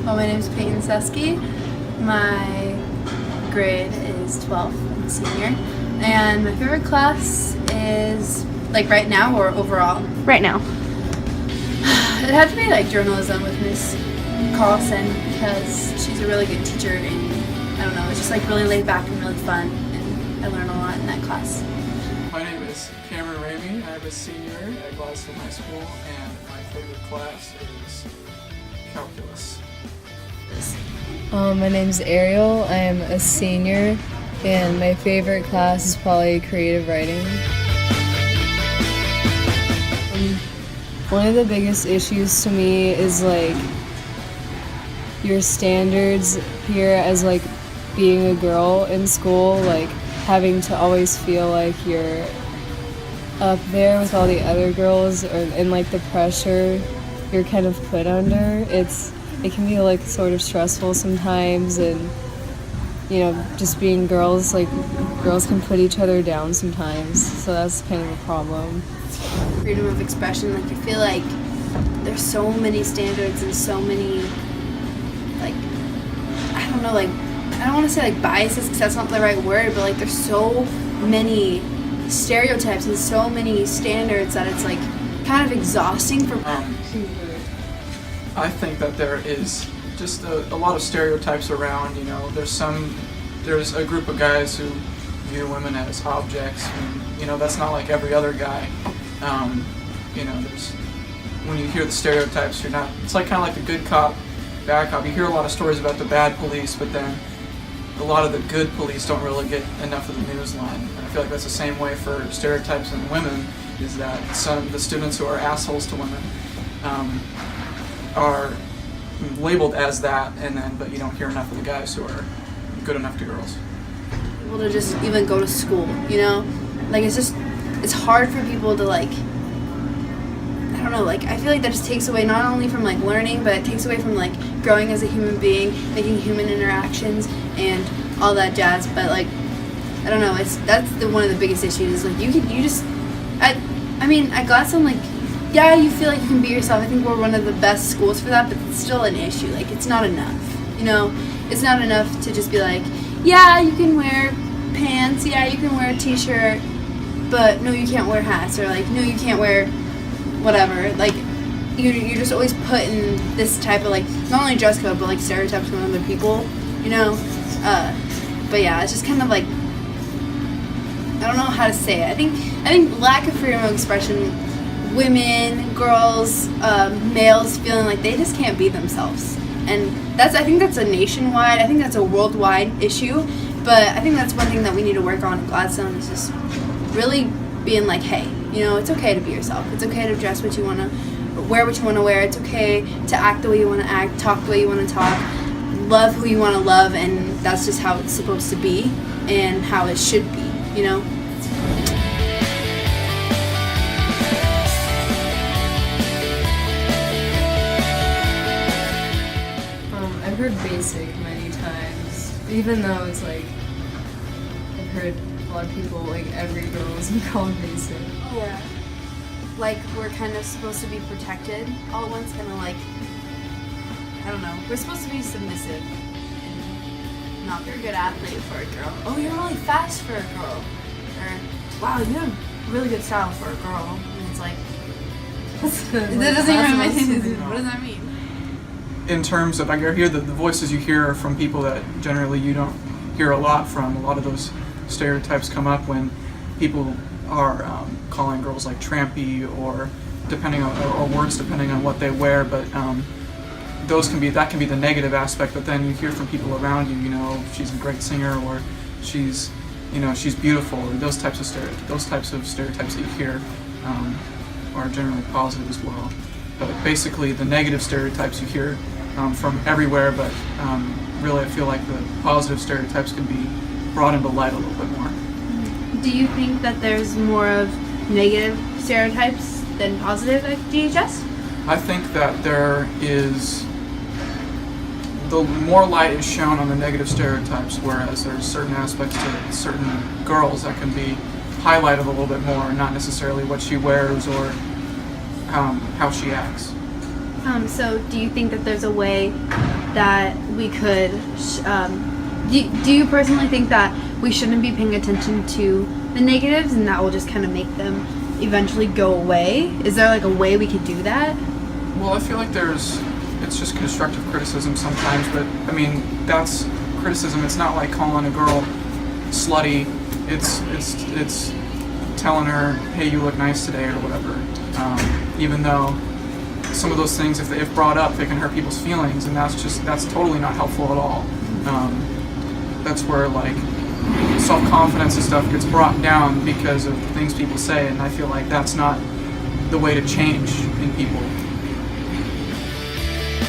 Well, my name's Peyton Seski. My grade is 12. I'm a senior. And my favorite class is, like, right now or overall? Right now. It had to be, like, journalism with Miss Carlson because she's a really good teacher and, I don't know, it's just, like, really laid back and really fun. And I learned a lot in that class. My name is Cameron Ramey. I'm a senior at Gladstone High School, and my favorite class is calculus. My name's Ariel. I am a senior, and my favorite class is probably creative writing. One of the biggest issues to me is like your standards here as like being a girl in school, like having to always feel like you're up there with all the other girls, and like the pressure you're kind of put under. It can be like sort of stressful sometimes, and you know, just being girls, like girls can put each other down sometimes, so that's kind of a problem. Freedom of expression, like, I feel like there's so many standards and so many, like, I don't know, like, I don't want to say like biases because that's not the right word, but like there's so many stereotypes and so many standards that it's like kind of exhausting for I think that there is just a lot of stereotypes around. You know, there's a group of guys who view women as objects, and you know that's not like every other guy. You know, when you hear the stereotypes, it's like kind of like the good cop, bad cop. You hear a lot of stories about the bad police, but then a lot of the good police don't really get enough of the news line. And I feel like that's the same way for stereotypes in women, is that some of the students who are assholes to women are labeled as that, but you don't hear enough of the guys who are good enough to girls. people to just even go to school, you know? Like, it's hard for people to, like, I don't know, like, I feel like that just takes away not only from, like, learning, but it takes away from, like, growing as a human being, making human interactions, and all that jazz. But, like, I don't know, that's one of the biggest issues. Like, I mean, at Gladstone, like, yeah, you feel like you can be yourself. I think we're one of the best schools for that, but it's still an issue. Like, it's not enough, you know? It's not enough to just be like, yeah, you can wear pants, yeah, you can wear a t-shirt, but no, you can't wear hats, or like, no, you can't wear whatever. Like, you're just always put in this type of, like, not only dress code, but like stereotypes from other people, you know? But yeah, it's just kind of like, I don't know how to say it. I think lack of freedom of expression, women, girls, males feeling like they just can't be themselves. And I think that's a nationwide, I think that's a worldwide issue, but I think that's one thing that we need to work on at Gladstone, is just really being like, hey, you know, it's okay to be yourself. It's okay to dress what you want to, wear what you want to wear. It's okay to act the way you want to act, talk the way you want to talk, love who you want to love, and that's just how it's supposed to be and how it should be, you know? I've heard basic many times, even though it's like, I've heard a lot of people, like every girl is called basic. Yeah. Like, we're kind of supposed to be protected all at once, kind of like, I don't know, we're supposed to be submissive and not you're a good athlete for a girl. Oh, you're really fast for a girl. Or, wow, you have really good style for a girl. And it's like, that doesn't even make sense. What does that mean? In terms of, I hear the voices you hear from people that generally you don't hear a lot from. A lot of those stereotypes come up when people are calling girls like trampy, or or words depending on what they wear. But that can be the negative aspect. But then you hear from people around you, you know, she's a great singer, or she's beautiful, or those types of stereotypes that you hear are generally positive as well. But basically, the negative stereotypes you hear from everywhere, but really I feel like the positive stereotypes can be brought into light a little bit more. Do you think that there's more of negative stereotypes than positive at DHS? I think that the more light is shown on the negative stereotypes, whereas there's certain aspects to certain girls that can be highlighted a little bit more, not necessarily what she wears or how she acts. So do you think that there's a way that we could do you personally think that we shouldn't be paying attention to the negatives and that will just kind of make them eventually go away? Is there like a way we could do that? Well, I feel like it's just constructive criticism sometimes, but I mean, that's criticism. It's not like calling a girl slutty. It's telling her, hey, you look nice today or whatever. Even though some of those things, if brought up, they can hurt people's feelings, and that's totally not helpful at all. That's where like self-confidence and stuff gets brought down because of the things people say, and I feel like that's not the way to change in people.